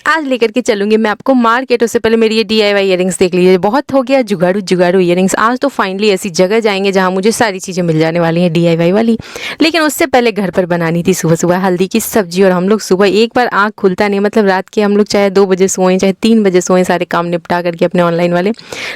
आज लेकर के चलूँगी मैं आपको मार्केट। उससे पहले मेरी ये DIY इयररिंग्स देख लीजिए। बहुत हो गया जुगाड़ू जुगाड़ू इयररिंग्स। आज तो फाइनली ऐसी जगह जाएंगे जहाँ मुझे सारी चीज़ें मिल जाने वाली हैं DIY वाली। लेकिन उससे पहले घर पर बनानी थी सुबह सुबह हल्दी की सब्जी। और हम लोग सुबह एक बार आँख खुलता नहीं, मतलब रात के हम लोग चाहे 2 बजे सोएं चाहे 3 बजे सोएं, सारे काम निपटा करके अपने ऑनलाइन वाले,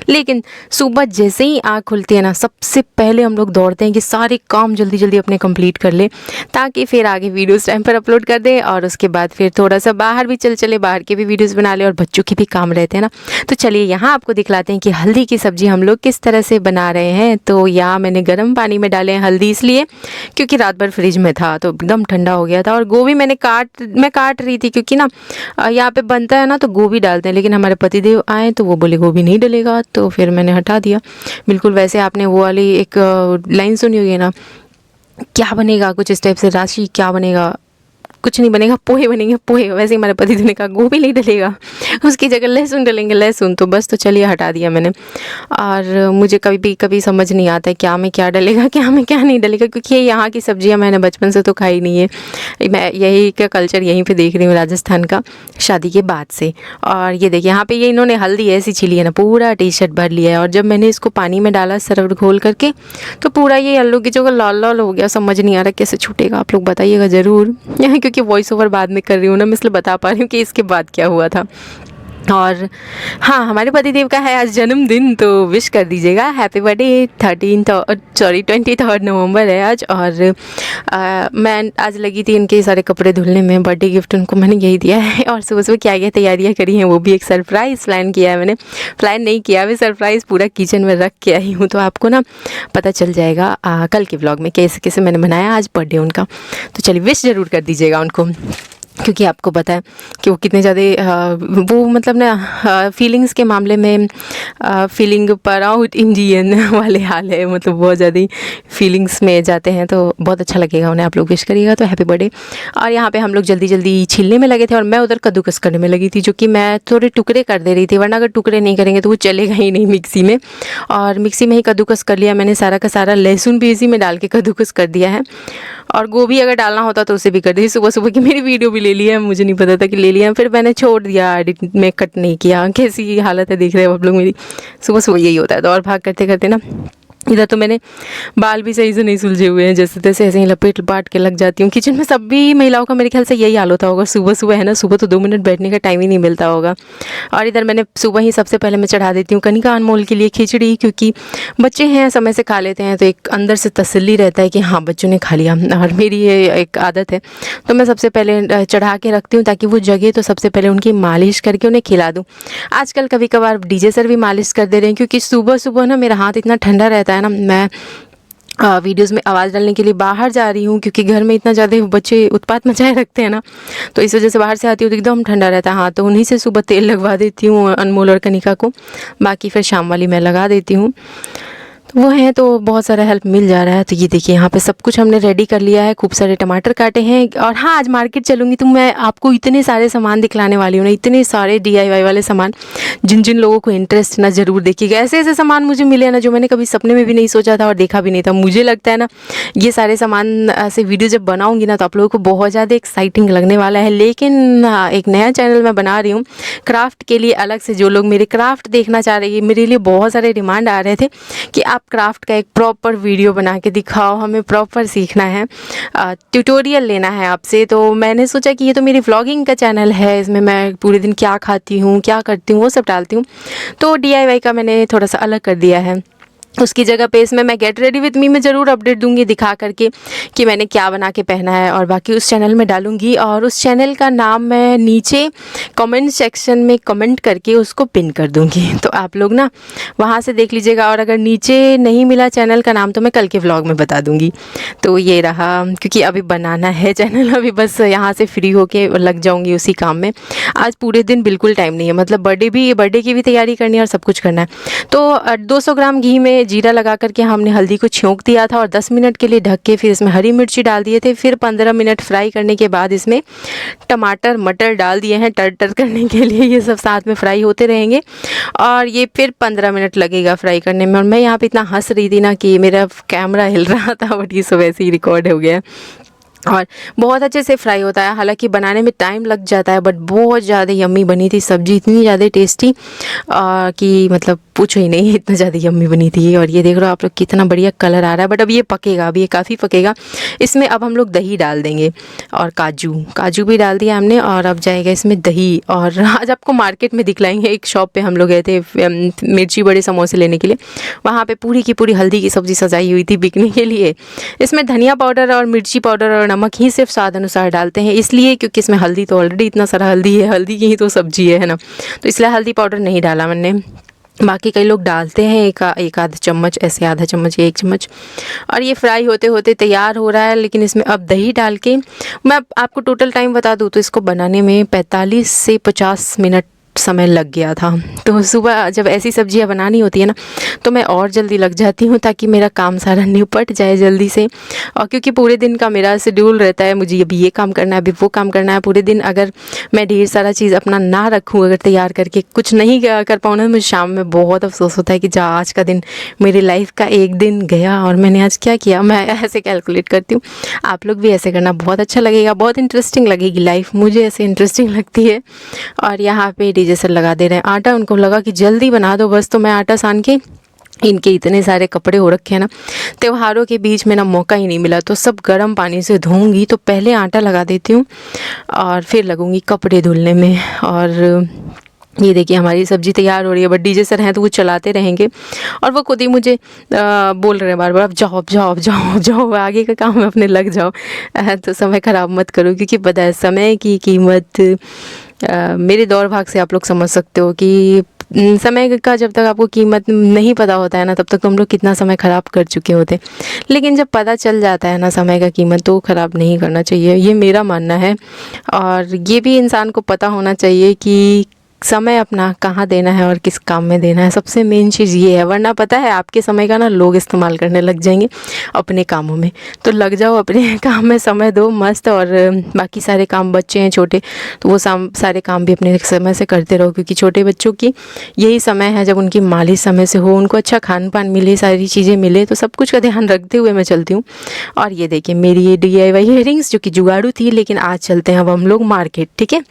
लेकिन सुबह जैसे ही आँख खुलती है ना, सबसे पहले हम लोग दौड़ते हैं कि सारे काम जल्दी जल्दी अपने कंप्लीट कर ले, ताकि फिर आगे वीडियोस टाइम पर अपलोड कर दें। और उसके बाद फिर थोड़ा सा बाहर भी चले, बाहर के भी वीडियोस बना ले, और बच्चों के भी काम रहते हैं ना। तो चलिए यहाँ आपको दिखलाते हैं कि हल्दी की सब्ज़ी हम लोग किस तरह से बना रहे हैं। तो यहाँ मैंने गर्म पानी में डाले हैं हल्दी, इसलिए क्योंकि रात भर फ्रिज में था तो एकदम ठंडा हो गया था। और गोभी मैं काट रही थी, क्योंकि ना यहाँ पे बनता है ना तो गोभी डालते हैं, लेकिन हमारे पतिदेव आए तो वो बोले गोभी नहीं डलेगा, तो फिर मैंने हटा दिया। बिल्कुल वैसे आपने वो वाली एक लाइन सुनी होगी ना, क्या बनेगा कुछ इस टाइप से, राशि क्या बनेगा, कुछ नहीं बनेगा, पोहे बनेंगे पोहे। वैसे ही हमारे पति ने कहा गोभी नहीं डलेगा, उसकी जगह लहसुन डलेंगे लहसुन। तो बस, तो चलिए हटा दिया मैंने। और मुझे कभी समझ नहीं आता है क्या में क्या डलेगा, क्या में क्या नहीं डलेगा, क्योंकि यहाँ की सब्जियाँ मैंने बचपन से तो खाई नहीं है। मैं यही का कल्चर यहीं पर देख रही हूँ, राजस्थान का, शादी के बाद से। और ये देखिए यहाँ पर ये इन्होंने हल्दी ऐसी छिली है ना, पूरा टी-शर्ट भर लिया है। और जब मैंने इसको पानी में डाला सरफ घोल करके, तो पूरा ये आलू की जगह लाल लाल हो गया। समझ नहीं आ रहा कैसे छूटेगा, आप लोग बताइएगा ज़रूर। क्योंकि वॉइस ओवर बाद में कर रही हूँ ना, मैं इसलिए बता पा रही हूँ कि इसके बाद क्या हुआ था। और हाँ, हमारे पतिदेव का है आज जन्मदिन, तो विश कर दीजिएगा, हैप्पी बर्थडे। 23 नवंबर है आज। और मैं आज लगी थी इनके सारे कपड़े धुलने में, बर्थडे गिफ्ट उनको मैंने यही दिया है। और सुबह सुबह क्या क्या तैयारियाँ करी हैं, वो भी एक सरप्राइज़ प्लान किया है मैंने। प्लान नहीं किया, मैं सरप्राइज़ पूरा किचन में रख के आई हूँ, तो आपको ना पता चल जाएगा कल के व्लॉग में कैसे कैसे मैंने बनाया आज बर्थडे उनका। तो चलिए विश ज़रूर कर दीजिएगा उनको, क्योंकि आपको पता है कि वो कितने ज़्यादा वो मतलब ना फीलिंग्स के मामले में फीलिंग पर आउट इंडियन वाले हाल है, मतलब बहुत ज़्यादा फीलिंग्स में जाते हैं। तो बहुत अच्छा लगेगा उन्हें, आप लोग विश करिएगा। तो हैप्पी बर्थडे। और यहाँ पे हम लोग जल्दी जल्दी छीलने में लगे थे, और मैं उधर कद्दूकस करने में लगी थी, जो कि मैं थोड़े टुकड़े कर दे रही थी, वरना अगर टुकड़े नहीं करेंगे तो वो चलेगा ही नहीं मिक्सी में। और मिक्सी में ही कद्दूकस कर लिया मैंने सारा का सारा। लहसुन भी इसी में डाल के कद्दूकस कर दिया है। और गोभी अगर डालना होता तो उसे भी कर दी। सुबह सुबह की मेरी वीडियो भी ले लिया, मुझे नहीं पता था कि ले लिया, फिर मैंने छोड़ दिया, एडिट में कट नहीं किया। कैसी हालत है देख रहे हो आप लोग मेरी। सुबह सुबह यही होता है, दौड़ भाग करते करते ना। इधर तो मैंने बाल भी सही से नहीं सुलझे हुए हैं, जैसे तैसे ऐसे ही लपेट लपाट के लग जाती हूँ। किचन में सभी महिलाओं का मेरे ख्याल से यही हाल होता होगा। सुबह सुबह है ना, सुबह तो 2 मिनट बैठने का टाइम ही नहीं मिलता होगा। और इधर मैंने सुबह ही सबसे पहले मैं चढ़ा देती हूँ कनिका अनमोल के लिए खिचड़ी, क्योंकि बच्चे हैं समय से खा लेते हैं, तो एक अंदर से तसल्ली रहता है कि हाँ बच्चों ने खा लिया। और मेरी ये एक आदत है, तो मैं सबसे पहले चढ़ा के रखती हूँ ताकि वो जगह, तो सबसे पहले उनकी मालिश करके उन्हें खिला दूँ। आजकल कभी कभार DJ सर भी मालिश कर दे रहे हैं, क्योंकि सुबह सुबह ना मेरा हाथ इतना ठंडा रहता है ना, मैं वीडियोज़ में आवाज़ डालने के लिए बाहर जा रही हूँ, क्योंकि घर में इतना ज़्यादा बच्चे उत्पात मचाए रखते हैं ना, तो इस वजह से बाहर से आती हूँ तो एकदम ठंडा रहता है हाथ। तो उन्हीं से सुबह तेल लगवा देती हूँ अनमोल और कनिका को, बाकी फिर शाम वाली मैं लगा देती हूँ। वो है तो बहुत सारा हेल्प मिल जा रहा है। तो ये देखिए यहाँ पे सब कुछ हमने रेडी कर लिया है, खूब सारे टमाटर काटे हैं। और हाँ, आज मार्केट चलूँगी तो मैं आपको इतने सारे सामान दिखलाने वाली हूँ ना, इतने सारे DIY वाले सामान, जिन जिन लोगों को इंटरेस्ट ना ज़रूर देखिएगा। ऐसे ऐसे सामान मुझे मिले ना जो मैंने कभी सपने में भी नहीं सोचा था और देखा भी नहीं था। मुझे लगता है ना ये सारे सामान से वीडियो जब बनाऊँगी ना तो आप लोगों को बहुत ज़्यादा एक्साइटिंग लगने वाला है। लेकिन एक नया चैनल मैं बना रही हूँ क्राफ्ट के लिए अलग से। जो लोग मेरे क्राफ्ट देखना चाह रहे हैं, मेरे लिए बहुत सारे डिमांड आ रहे थे कि आप क्राफ्ट का एक प्रॉपर वीडियो बना के दिखाओ, हमें प्रॉपर सीखना है, ट्यूटोरियल लेना है आपसे। तो मैंने सोचा कि ये तो मेरी व्लॉगिंग का चैनल है, इसमें मैं पूरे दिन क्या खाती हूँ क्या करती हूँ वो सब डालती हूँ, तो DIY का मैंने थोड़ा सा अलग कर दिया है। उसकी जगह पे इसमें मैं गेट रेडी विद मी में ज़रूर अपडेट दूंगी दिखा करके कि मैंने क्या बना के पहना है, और बाकी उस चैनल में डालूंगी। और उस चैनल का नाम मैं नीचे कमेंट सेक्शन में कमेंट करके उसको पिन कर दूंगी, तो आप लोग ना वहाँ से देख लीजिएगा। और अगर नीचे नहीं मिला चैनल का नाम तो मैं कल के व्लॉग में बता दूंगी। तो ये रहा, क्योंकि अभी बनाना है चैनल, अभी बस यहाँ से फ्री होके लग जाऊँगी उसी काम में। आज पूरे दिन बिल्कुल टाइम नहीं है, मतलब बर्थडे की भी तैयारी करनी है और सब कुछ करना है। तो 200 ग्राम घी में जीरा लगा करके हमने हल्दी को छोंक दिया था, और 10 मिनट के लिए ढक के फिर इसमें हरी मिर्ची डाल दिए थे। फिर 15 मिनट फ्राई करने के बाद इसमें टमाटर मटर डाल दिए हैं टर करने के लिए। ये सब साथ में फ्राई होते रहेंगे, और ये फिर 15 मिनट लगेगा फ्राई करने में। और मैं यहाँ पे इतना हंस रही थी ना कि मेरा कैमरा हिल रहा था, बट ये सब ऐसे ही रिकॉर्ड हो गया। और बहुत अच्छे से फ्राई होता है। हालांकि बनाने में टाइम लग जाता है, बट बहुत ज़्यादा यम्मी बनी थी सब्ज़ी, इतनी ज़्यादा टेस्टी कि मतलब पूछो ही नहीं, इतना ज़्यादा यम्मी बनी थी। और ये देख रहे हो आप लोग कितना बढ़िया कलर आ रहा है। बट अब ये पकेगा, अब ये काफ़ी पकेगा। इसमें अब हम लोग दही डाल देंगे और काजू भी डाल दिया हमने। और अब जाएगा इसमें दही। और आज आपको मार्केट में दिखलाएंगे, एक शॉप पे हम लोग गए थे मिर्ची बड़े समोसे लेने के लिए। वहाँ पे पूरी की पूरी हल्दी की सब्ज़ी सजाई हुई थी बिकने के लिए। इसमें धनिया पाउडर और मिर्ची पाउडर और नमक ही सिर्फ स्वाद अनुसार डालते हैं, इसलिए क्योंकि इसमें हल्दी तो ऑलरेडी इतना सारा हल्दी है, हल्दी की ही तो सब्जी है ना, तो इसलिए हल्दी पाउडर नहीं डाला मैंने। बाकी कई लोग डालते हैं एक आध चम्मच, ऐसे आधा चम्मच या 1 चम्मच। और ये फ्राई होते होते तैयार हो रहा है। लेकिन इसमें अब दही डाल के, मैं आपको टोटल टाइम बता दूँ तो इसको बनाने में 45 से 50 मिनट समय लग गया था। तो सुबह जब ऐसी सब्जियां बनानी होती है ना, तो मैं और जल्दी लग जाती हूँ ताकि मेरा काम सारा निपट जाए जल्दी से। और क्योंकि पूरे दिन का मेरा शेड्यूल रहता है, मुझे अभी ये काम करना है, अभी वो काम करना है पूरे दिन। अगर मैं ढेर सारा चीज़ अपना ना रखूँ, अगर तैयार करके कुछ नहीं कर पाऊँ ना, मुझे शाम में बहुत अफसोस होता है कि जा आज का दिन, मेरी लाइफ का एक दिन गया और मैंने आज क्या किया। मैं ऐसे कैलकुलेट करती हूँ। आप लोग भी ऐसे करना, बहुत अच्छा लगेगा, बहुत इंटरेस्टिंग लगेगी लाइफ, मुझे ऐसे इंटरेस्टिंग लगती है। और यहाँ पे डीजे सर लगा दे रहे हैं आटा। उनको लगा कि जल्दी बना दो बस, तो मैं आटा सान के, इनके इतने सारे कपड़े हो रखे हैं ना, त्योहारों के बीच में ना मौका ही नहीं मिला, तो सब गर्म पानी से धोऊंगी। तो पहले आटा लगा देती हूँ और फिर लगूंगी कपड़े धुलने में। और ये देखिए हमारी सब्ज़ी तैयार हो रही है। बट डीजे सर हैं तो वो चलाते रहेंगे और वो खुद ही मुझे बोल रहे हैं बार बार, अब जाओ अब जाओ अब जाओ अब जाओ, आगे का काम में अपने लग जाओ। तो समय ख़राब मत करो, क्योंकि पता है समय की कीमत मेरे दौड़ भाग से आप लोग समझ सकते हो कि समय का जब तक आपको कीमत नहीं पता होता है ना, तब तक तो हम लोग कितना समय ख़राब कर चुके होते। लेकिन जब पता चल जाता है ना समय का कीमत, तो ख़राब नहीं करना चाहिए, ये मेरा मानना है। और ये भी इंसान को पता होना चाहिए कि समय अपना कहाँ देना है और किस काम में देना है, सबसे मेन चीज़ ये है। वरना पता है आपके समय का ना लोग इस्तेमाल करने लग जाएंगे अपने कामों में। तो लग जाओ अपने काम में, समय दो मस्त। और बाकी सारे काम, बच्चे हैं छोटे तो वो सारे काम भी अपने समय से करते रहो, क्योंकि छोटे बच्चों की यही समय है जब उनकी मालिश समय से हो, उनको अच्छा खान पान मिले, सारी चीज़ें मिले। तो सब कुछ का ध्यान रखते हुए मैं चलती हूँ। और ये देखिए मेरी ये DIY इयररिंग्स जो कि जुगाड़ू थी, लेकिन आज चलते हैं अब हम लोग मार्केट, ठीक है।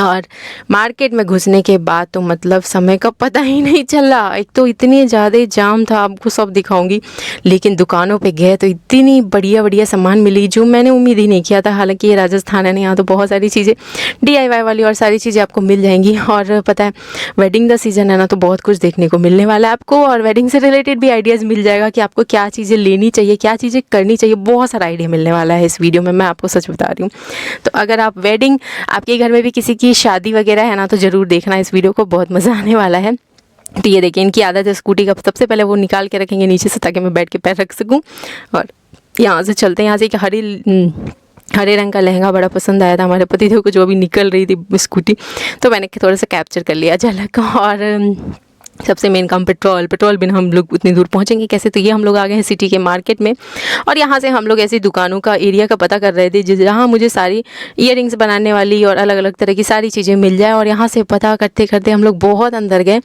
और मार्केट में घुसने के बाद तो मतलब समय का पता ही नहीं चला। एक तो इतने ज़्यादा जाम था, आपको सब दिखाऊंगी। लेकिन दुकानों पे गए तो इतनी बढ़िया बढ़िया सामान मिली जो मैंने उम्मीद ही नहीं किया था। हालांकि ये राजस्थान है ना, यहाँ तो बहुत सारी चीज़ें DIY वाली और सारी चीज़ें आपको मिल जाएंगी। और पता है वेडिंग का सीज़न है ना, तो बहुत कुछ देखने को मिलने वाला है आपको। और वेडिंग से रिलेटेड भी आइडियाज़ मिल जाएगा कि आपको क्या चीज़ें लेनी चाहिए, क्या चीज़ें करनी चाहिए। बहुत सारा आइडिया मिलने वाला है इस वीडियो में, मैं आपको सच बता रही हूँ। तो अगर आप वेडिंग, आपके घर में भी किसी की शादी वगैरह है ना, तो ज़रूर देखना इस वीडियो को, बहुत मज़ा आने वाला है। तो ये देखिए इनकी आदत है स्कूटी का, सबसे पहले वो निकाल के रखेंगे नीचे से ताकि मैं बैठ के पैर रख सकूं। और यहाँ से चलते हैं। यहाँ से एक हरे रंग का लहंगा बड़ा पसंद आया था हमारे पतिदेव को, जो अभी निकल रही थी स्कूटी, तो मैंने थोड़ा सा कैप्चर कर लिया झलक। और सबसे मेन काम पेट्रोल बिना हम लोग उतनी दूर पहुंचेंगे कैसे। तो ये हम लोग आ गए हैं सिटी के मार्केट में। और यहाँ से हम लोग ऐसी दुकानों का, एरिया का पता कर रहे थे जहाँ मुझे सारी इयररिंग्स बनाने वाली और अलग अलग तरह की सारी चीज़ें मिल जाए। और यहाँ से पता करते करते हम लोग बहुत अंदर गए,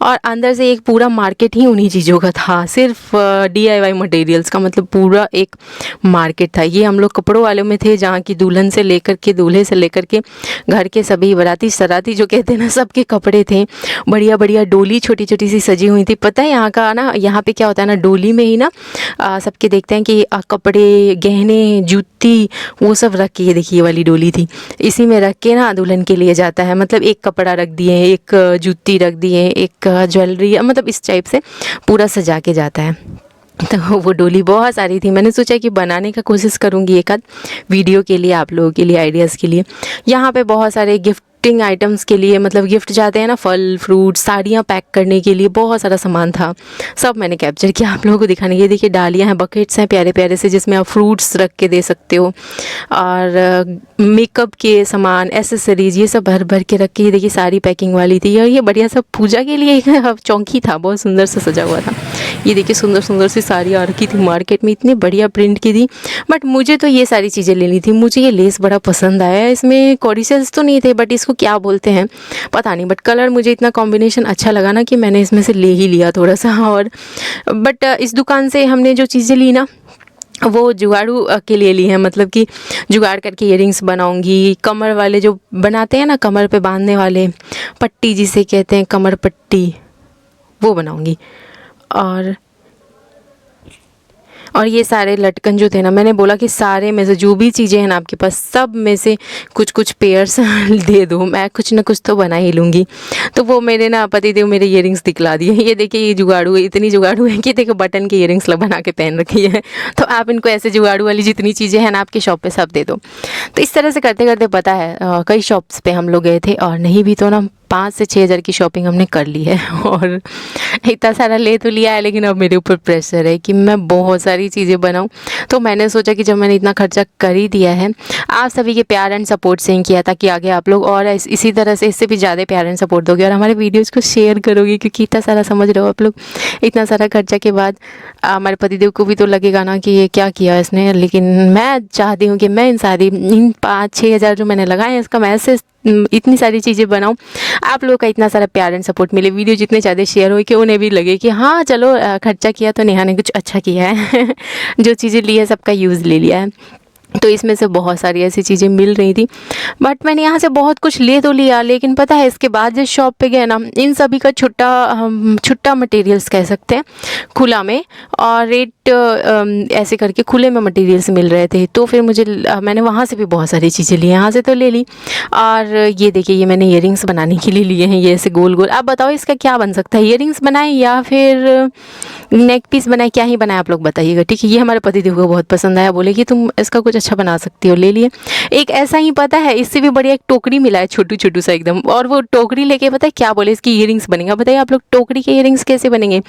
और अंदर से एक पूरा मार्केट ही उन्हीं चीज़ों का था, सिर्फ DIY मटेरियल्स का, मतलब पूरा एक मार्केट था। ये हम लोग कपड़ों वालों में थे, जहाँ की दुल्हन से लेकर के दूल्हे से लेकर के घर के सभी बाराती सराती जो कहते हैं ना, सबके कपड़े थे। बढ़िया बढ़िया डोली छोटी छोटी सी सजी हुई थी। पता है यहाँ का ना, यहाँ पे क्या होता है ना, डोली में ही ना सबके देखते हैं कि कपड़े, गहने, जूती, वो सब रख के, ये देखिए वाली डोली थी, इसी में रख के ना दुल्हन के लिए जाता है। मतलब एक कपड़ा रख दिए, एक जूती रख दिए, एक ज्वेलरी, मतलब इस टाइप से पूरा सजा के जाता है। तो वो डोली बहुत सारी थी। मैंने सोचा कि बनाने का कोशिश करूँगी एक आध वीडियो के लिए, आप लोगों के लिए, आइडियाज़ के लिए। यहाँ पे बहुत सारे गिफ्टिंग आइटम्स के लिए, मतलब गिफ्ट जाते हैं ना, फल फ्रूट, साड़ियाँ पैक करने के लिए बहुत सारा सामान था। सब मैंने कैप्चर किया आप लोगों को दिखाने के। देखिए डालियाँ हैं, बकेट्स हैं प्यारे प्यारे से, जिसमें आप फ्रूट्स रख के दे सकते हो। और मेकअप के सामान, एसेसरीज, ये सब भर भर के रख के। ये देखिए सारी पैकिंग वाली थी। और ये बढ़िया सब पूजा के लिए एक चौकी था, बहुत सुंदर से सजा हुआ था। ये देखिए सुंदर सुंदर सी साड़ियाँ आ रखी थी मार्केट में, इतनी बढ़िया प्रिंट की थी। बट मुझे तो ये सारी चीज़ें लेनी थी। मुझे ये लेस बड़ा पसंद आया। इसमें कॉर्डिसेल्स तो नहीं थे, बट इसको क्या बोलते हैं पता नहीं, बट कलर मुझे इतना कॉम्बिनेशन अच्छा लगा ना कि मैंने इसमें से ले ही लिया थोड़ा सा। और बट इस दुकान से हमने जो चीज़ें ली ना, वो जुगाड़ू के लिए ली हैं, मतलब कि जुगाड़ करके इयरिंग्स बनाऊंगी। कमर वाले जो बनाते हैं ना, कमर पे बांधने वाले, पट्टी जिसे कहते हैं, कमर पट्टी, वो बनाऊंगी। और ये सारे लटकन जो थे ना, मैंने बोला कि सारे में से जो भी चीज़ें हैं ना आपके पास, सब में से कुछ कुछ पेयर्स दे दो, मैं कुछ ना कुछ तो बना ही लूँगी। तो वो मेरे ना पतिदेव मेरे इयरिंग्स दिखला दिए, ये देखिए ये जुगाड़ू है, इतनी जुगाड़ू है कि देखो बटन के इयरिंग्स बना के पहन रखी है। तो आप इनको ऐसे जुगाड़ू वाली जितनी चीज़ें हैं ना आपके शॉप पे सब दे दो। तो इस तरह से करते करते पता है कई शॉप्स पे हम लोग गए थे, और नहीं भी तो ना 5 से 6 हज़ार की शॉपिंग हमने कर ली है। और इतना सारा ले तो लिया है, लेकिन अब मेरे ऊपर प्रेशर है कि मैं बहुत सारी चीज़ें बनाऊं। तो मैंने सोचा कि जब मैंने इतना खर्चा कर ही दिया है, आप सभी के प्यार एंड सपोर्ट से ही किया, ताकि आगे आप लोग और इसी तरह से इससे भी ज़्यादा प्यार एंड सपोर्ट दोगे और हमारे वीडियोज़ को शेयर करोगे, क्योंकि इतना सारा समझ रहे हो आप लोग, इतना सारा खर्चा के बाद हमारे पतिदेव को भी तो लगेगा ना कि ये क्या किया इसने। लेकिन मैं चाहती हूँ कि मैं इन 5-6 हज़ार जो मैंने लगाए हैं, इसका मैं ऐसे इतनी सारी चीज़ें बनाऊं, आप लोगों का इतना सारा प्यार एंड सपोर्ट मिले, वीडियो जितने ज़्यादा शेयर हो कि उन्हें भी लगे कि हाँ चलो खर्चा किया तो नेहा ने कुछ अच्छा किया है। जो चीज़ें ली है सबका यूज़ ले लिया है। तो इसमें से बहुत सारी ऐसी चीज़ें मिल रही थी, बट मैंने यहाँ से बहुत कुछ ले तो लिया, लेकिन पता है इसके बाद जिस शॉप पे गए ना, इन सभी का छुट्टा मटेरियल्स कह सकते हैं, खुला में, और रेट ऐसे करके खुले में मटेरियल्स मिल रहे थे। तो फिर मैंने वहाँ से भी बहुत सारी चीज़ें ली, यहाँ से तो ले ली। और ये देखिए ये मैंने इयरिंग्स बनाने के लिए लिए हैं, ये ऐसे गोल गोल। आप बताओ इसका क्या बन सकता है, इयरिंग्स बनाए या फिर नेक पीस बनाए, क्या ही बनाए आप लोग बताइएगा, ठीक है। ये हमारे पतिदेव को बहुत पसंद आया, बोले कि तुम इसका कुछ अच्छा बना सकती हो, ले लिए। एक ऐसा ही पता है, इससे भी बढ़िया एक टोकरी मिला है, छोटू छोटू सा एकदम, और वो टोकरी लेके पता है क्या बोले, इसकी इयरिंग्स बनेंगे। बताइए आप लोग टोकरी के इयरिंग्स कैसे बनेंगे।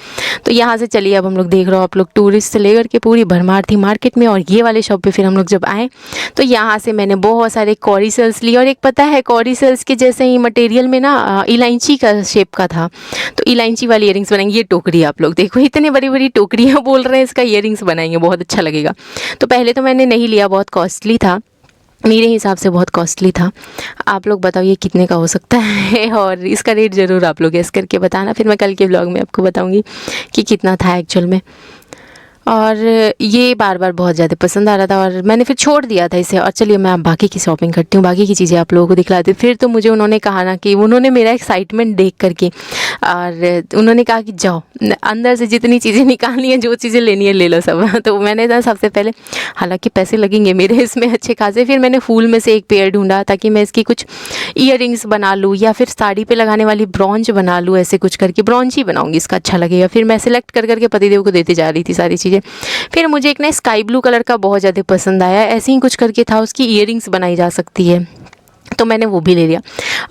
तो यहाँ से चलिए अब हम लोग देख रहे हो आप लोग, टूरिस्ट से लेकर के पूरी भरमार थी मार्केट में। और ये वाले शॉप पे फिर हम लोग जब आए तो यहाँ से मैंने बहुत सारे कॉरी सेल्स लिए, और एक पता है कॉरी सेल्स के जैसे ही मटेरियल में ना इलायची का शेप का था, तो इलायची वाली इयरिंग्स बनाएंगे। ये टोकरी आप लोग देखो, इतनी बड़ी बड़ी टोकरियाँ बोल रहे हैं इसका इयरिंग्स बनाएंगे, बहुत अच्छा लगेगा। तो पहले तो मैंने नहीं लिया, बहुत कॉस्टली था, मेरे हिसाब से बहुत कॉस्टली था। आप लोग बताओ ये कितने का हो सकता है, और इसका रेट ज़रूर आप लोग गेस करके बताना, फिर मैं कल के ब्लॉग में आपको बताऊंगी कि कितना था एक्चुअल में। और ये बार बार बहुत ज़्यादा पसंद आ रहा था, और मैंने फिर छोड़ दिया था इसे। और चलिए मैं अब बाकी की शॉपिंग करती हूँ, बाकी की चीज़ें आप लोगों को दिखलाती हूँ। फिर तो मुझे उन्होंने कहा ना कि उन्होंने मेरा एक्साइटमेंट देख करके, और उन्होंने कहा कि जाओ अंदर से जितनी चीज़ें निकालनी है, जो चीज़ें लेनी है ले लो सब। तो मैंने ना सबसे पहले, हालांकि पैसे लगेंगे मेरे इसमें अच्छे खासे, फिर मैंने फूल में से एक पेयर ढूंढा ताकि मैं इसकी कुछ ईयरिंग्स बना लूँ, या फिर साड़ी पे लगाने वाली ब्रॉन्ज बना लूँ, ऐसे कुछ करके ब्रॉन्ज ही बनाऊँगी, इसका अच्छा लगेगा। फिर मैं सेलेक्ट कर करके पतिदेव को देते जा रही थी सारी चीज़ें। फिर मुझे एक ना स्काई ब्लू कलर का बहुत ज़्यादा पसंद आया, ऐसे ही कुछ करके था, उसकी ईयरिंग्स बनाई जा सकती है, तो मैंने वो भी ले लिया।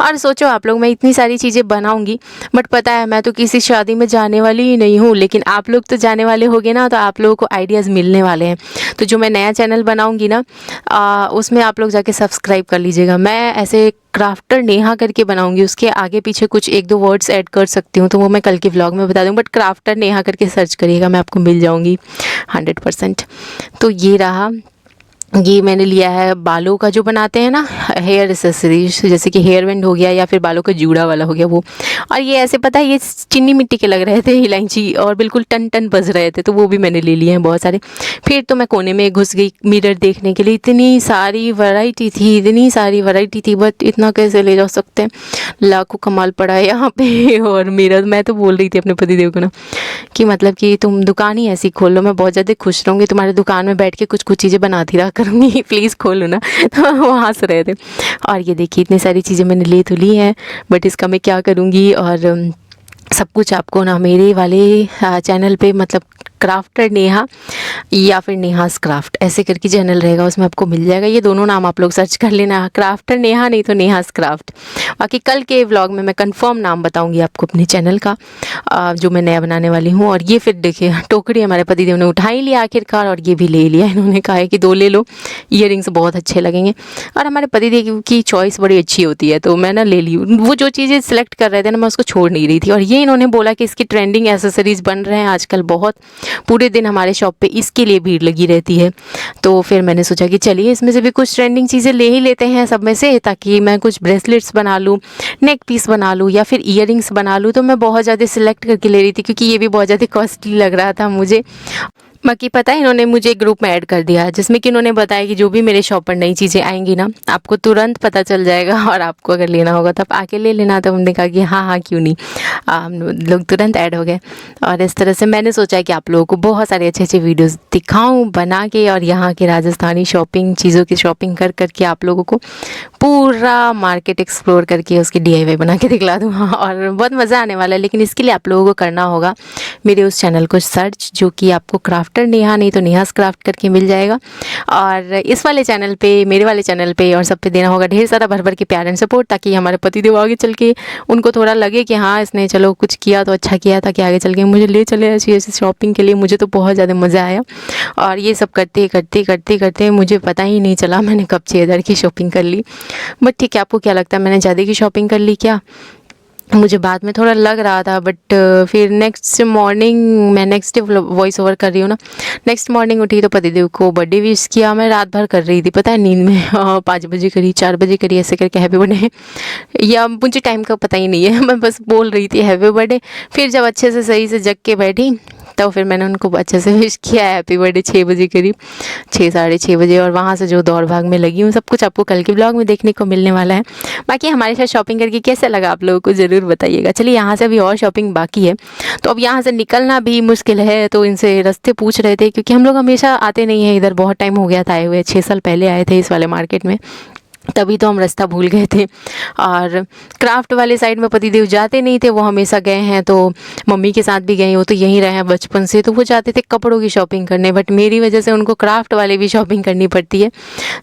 और सोचो आप लोग, मैं इतनी सारी चीज़ें बनाऊंगी, बट पता है मैं तो किसी शादी में जाने वाली ही नहीं हूँ, लेकिन आप लोग तो जाने वाले होगे ना, तो आप लोगों को आइडियाज़ मिलने वाले हैं। तो जो मैं नया चैनल बनाऊंगी ना, उसमें आप लोग जाके सब्सक्राइब कर लीजिएगा। मैं ऐसे क्राफ्टर नेहा करके बनाऊंगी, उसके आगे पीछे कुछ 1-2 वर्ड्स ऐड कर सकती हूँ, तो वो मैं कल के व्लॉग में बता दूँ, बट क्राफ्टर नेहा करके सर्च करिएगा, मैं आपको मिल जाऊँगी 100%। तो ये रहा, ये मैंने लिया है बालों का जो बनाते हैं ना, हेयर एसेसरीज, जैसे कि हेयर बैंड हो गया या फिर बालों का जूड़ा वाला हो गया वो। और ये ऐसे पता है ये चीनी मिट्टी के लग रहे थे, इलायची, और बिल्कुल टन टन बज रहे थे, तो वो भी मैंने ले लिए हैं बहुत सारे। फिर तो मैं कोने में घुस गई मिरर देखने के लिए, इतनी सारी वैरायटी थी, बट इतना कैसे ले जा सकते हैं, लाखों कमाल पड़ा है यहाँ पे। और मिरर, मैं तो बोल रही थी अपने पतिदेव को ना कि मतलब कि तुम दुकान ही ऐसी खोल लो, मैं बहुत ज़्यादा खुश रहूँगी, तुम्हारे दुकान में बैठ के कुछ कुछ चीज़ें बनाती रहा करूँगी, प्लीज़ खोलो ना। तो वो हंस रहे थे। और ये देखिए इतनी सारी चीज़ें मैंने ले तो ली हैं, बट इसका मैं क्या करूँगी। और सब कुछ आपको ना मेरे वाले चैनल पे, मतलब क्राफ्टर नेहा या फिर नेहास क्राफ्ट ऐसे करके चैनल रहेगा, उसमें आपको मिल जाएगा। ये दोनों नाम आप लोग सर्च कर लेना, क्राफ्टर नेहा नहीं तो नेहास क्राफ्ट। बाकी कल के व्लॉग में मैं कंफर्म नाम बताऊंगी आपको अपने चैनल का, जो मैं नया बनाने वाली हूँ। और ये फिर देखिए टोकरी हमारे पतिदेव ने उठा ही लिया आखिरकार, और ये भी ले लिया। इन्होंने कहा है कि 2 ले लो, ईयरिंग्स बहुत अच्छे लगेंगे। और हमारे पतिदेव की चॉइस बड़ी अच्छी होती है, तो मैं ना ले ली। वो जो चीज़ें सिलेक्ट कर रहे थे ना, मैं उसको छोड़ नहीं रही थी। और ये इन्होंने बोला कि इसकी ट्रेंडिंग एसेसरीज़ बन रहे हैं आजकल बहुत, पूरे दिन हमारे शॉप पे इसके लिए भीड़ लगी रहती है। तो फिर मैंने सोचा कि चलिए इसमें से भी कुछ ट्रेंडिंग चीज़ें ले ही लेते हैं सब में से, ताकि मैं कुछ ब्रेसलेट्स बना लूँ, नेक पीस बना लूँ, या फिर ईयरिंग्स बना लूँ। तो मैं बहुत ज़्यादा सिलेक्ट करके ले रही थी, क्योंकि ये भी बहुत ज़्यादा कॉस्टली लग रहा था मुझे। बाकी पता है इन्होंने मुझे एक ग्रुप में ऐड कर दिया जिसमें कि इन्होंने बताया कि जो भी मेरे शॉप पर नई चीज़ें आएंगी ना आपको तुरंत पता चल जाएगा और आपको अगर लेना होगा तो आप आके ले लेना। तो हमने कहा कि हाँ हाँ क्यों नहीं। हम लोग तुरंत ऐड हो गए और इस तरह से मैंने सोचा है कि आप लोगों को बहुत सारे अच्छे अच्छे वीडियोस दिखाऊं बना के और यहाँ के राजस्थानी शॉपिंग चीज़ों की शॉपिंग कर करके आप लोगों को पूरा मार्केट एक्सप्लोर करके उसकी DIY बना के दिखला दूँ। हाँ, और बहुत मज़ा आने वाला है। लेकिन इसके लिए आप लोगों को करना होगा मेरे उस चैनल को सर्च जो कि आपको क्राफ्टर नेहा नहीं तो नेहास क्राफ्ट करके मिल जाएगा। और इस वाले चैनल पे मेरे वाले चैनल पे और सब पे देना होगा ढेर सारा भर भर के प्यार एंड सपोर्ट ताकि हमारे पतिदेव आगे चल के उनको थोड़ा लगे कि हाँ इसने चलो कुछ किया तो अच्छा किया था कि आगे चल के मुझे ले चले ऐसी ऐसी शॉपिंग के लिए। मुझे तो बहुत ज़्यादा मज़ा आया और ये सब करते करते करते करते मुझे पता ही नहीं चला मैंने कब 6,000 की शॉपिंग कर ली। बट ठीक है, आपको क्या लगता है मैंने ज़्यादा की शॉपिंग कर ली क्या? मुझे बाद में थोड़ा लग रहा था बट फिर नेक्स्ट मॉर्निंग मैं नेक्स्ट डे वॉइस ओवर कर रही हूँ ना, नेक्स्ट मॉर्निंग उठी तो पतिदेव को बर्थडे विश किया। मैं रात भर कर रही थी पता है नींद में 5 बजे करी 4 बजे करी ऐसे करके हैप्पी बर्थडे या मुझे टाइम का पता ही नहीं है मैं बस बोल रही थी हैप्पी बर्थडे। फिर जब अच्छे से सही से जग के बैठी तो फिर मैंने उनको अच्छे से विश किया हैप्पी बर्थडे 6 बजे करीब 6 साढ़े 6 बजे। और वहाँ से जो दौड़ भाग में लगी हूँ सब कुछ आपको कल के ब्लॉग में देखने को मिलने वाला है। बाकी हमारे साथ शॉपिंग करके कैसा लगा आप लोगों को ज़रूर बताइएगा। चलिए यहाँ से अभी और शॉपिंग बाकी है तो अब यहाँ से निकलना भी मुश्किल है। तो इनसे रास्ते पूछ रहे थे क्योंकि हम लोग हमेशा आते नहीं हैं इधर, बहुत टाइम हो गया था आए हुए, 6 साल पहले आए थे इस वाले मार्केट में, तभी तो हम रास्ता भूल गए थे। और क्राफ्ट वाले साइड में पतिदेव जाते नहीं थे, वो हमेशा गए हैं। तो मम्मी के साथ भी गए, वो तो यहीं रहे हैं बचपन से, तो वो जाते थे कपड़ों की शॉपिंग करने, बट मेरी वजह से उनको क्राफ्ट वाले भी शॉपिंग करनी पड़ती है।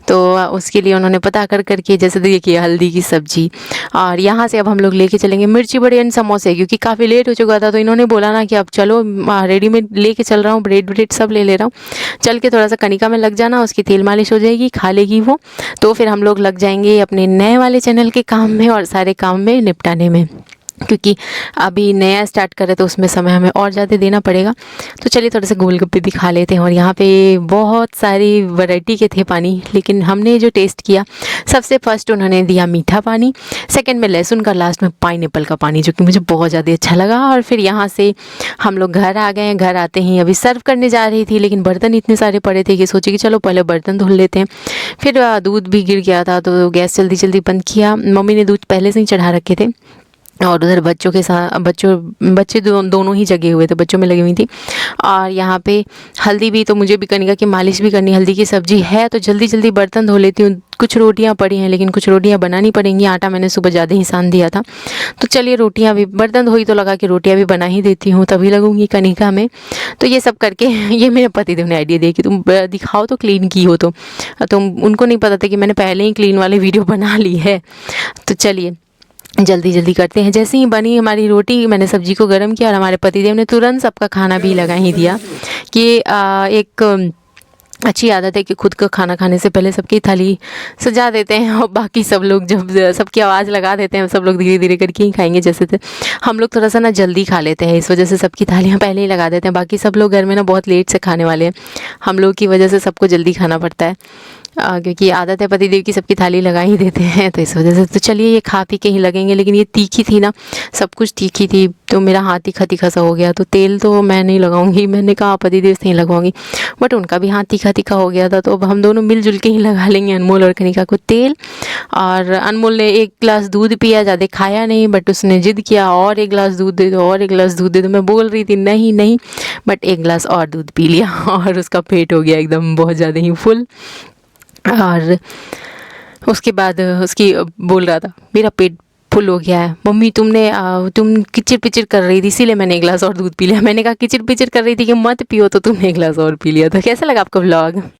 तो उसके लिए उन्होंने पता कर करके जैसे देखिए हल्दी की सब्जी और यहाँ से अब हम लोग लेके चलेंगे मिर्ची बड़े एंड समोसे क्योंकि काफ़ी लेट हो चुका था। तो इन्होंने बोला ना कि अब चलो रेडीमेड लेके चल रहा हूँ, ब्रेड ब्रेड सब ले रहा हूँ, चल के थोड़ा सा कनिका में लग जाना, उसकी तेल मालिश हो जाएगी, खा लेगी वो, तो फिर हम लोग लग जाएंगे अपने नए वाले चैनल के काम में और सारे काम में निपटाने में, क्योंकि अभी नया स्टार्ट कर रहे तो उसमें समय हमें और ज़्यादा देना पड़ेगा। तो चलिए थोड़े से गोलगप्पे भी खा लेते हैं। और यहाँ पे बहुत सारी वैरायटी के थे पानी, लेकिन हमने जो टेस्ट किया सबसे फर्स्ट उन्होंने दिया मीठा पानी, सेकंड में लहसुन का, लास्ट में पाइनएप्पल का पानी जो कि मुझे बहुत ज़्यादा अच्छा लगा। और फिर यहाँ से हम लोग घर आ गए। घर आते ही अभी सर्व करने जा रही थी लेकिन बर्तन इतने सारे पड़े थे कि सोचे कि चलो पहले बर्तन धुल लेते हैं। फिर दूध भी गिर गया था तो गैस जल्दी जल्दी बंद किया। मम्मी ने दूध पहले से ही चढ़ा रखे थे और उधर बच्चों के साथ बच्चे दोनों ही जगे हुए थे, बच्चों में लगी हुई थी। और यहाँ पे हल्दी भी, तो मुझे भी कनिका की मालिश भी करनी, हल्दी की सब्जी है तो जल्दी जल्दी बर्तन धो लेती हूँ। कुछ रोटियाँ पड़ी हैं लेकिन कुछ रोटियाँ बनानी पड़ेंगी, आटा मैंने सुबह ज़्यादा ही सान दिया था। तो चलिए रोटियाँ भी, बर्तन धोई तो लगा कि रोटियाँ भी बना ही देती हूँ, तभी लगूंगी कनिका में। तो ये सब करके ये मेरे पतिदेव ने आइडिया दिया कि तुम दिखाओ तो क्लीन की हो, तो उनको नहीं पता था कि मैंने पहले ही क्लीन वाली वीडियो बना ली है। तो चलिए जल्दी जल्दी करते हैं। जैसे ही बनी हमारी रोटी, मैंने सब्जी को गर्म किया और हमारे पतिदेव ने तुरंत सबका खाना भी लगा ही दिया कि एक अच्छी आदत है कि खुद का खाना खाने से पहले सबकी थाली सजा देते हैं और बाकी सब लोग जब सबकी आवाज़ लगा देते हैं सब लोग धीरे धीरे करके ही खाएंगे। जैसे हम लोग थोड़ा सा ना जल्दी खा लेते हैं, इस वजह से सबकी थालियाँ पहले ही लगा देते हैं। बाकी सब लोग घर में ना बहुत लेट से खाने वाले हैं, हम लोग की वजह से सबको जल्दी खाना पड़ता है क्योंकि आदत है पतिदेव की सबकी थाली लगा ही देते हैं, तो इस वजह से। तो चलिए ये खा पी के ही लगेंगे, लेकिन ये तीखी थी ना, सब कुछ तीखी थी तो मेरा हाथ तीखा तीखा सा हो गया। तो तेल तो मैं नहीं लगाऊंगी, मैंने कहा पतिदेव से ही लगवाऊंगी, बट उनका भी हाथ तीखा तीखा हो गया था। तो अब हम दोनों मिलजुल के ही लगा लेंगे अनमोल और कनिका को तेल। और अनमोल ने 1 गिलास दूध पिया, ज़्यादा खाया नहीं, बट उसने जिद किया और 1 गिलास दूध दे दो और 1 गिलास दूध दे दो। मैं बोल रही थी नहीं नहीं, बट 1 गिलास और दूध पी लिया और उसका पेट हो गया एकदम बहुत ज़्यादा ही फुल। और उसके बाद उसकी बोल रहा था मेरा पेट फुल हो गया है मम्मी, तुम किचिर पिचिर कर रही थी इसीलिए मैंने 1 गिलास और दूध पी लिया। मैंने कहा किचिर पिचिर कर रही थी कि मत पियो तो तुमने 1 गिलास और पी लिया। तो कैसा लगा आपको व्लॉग?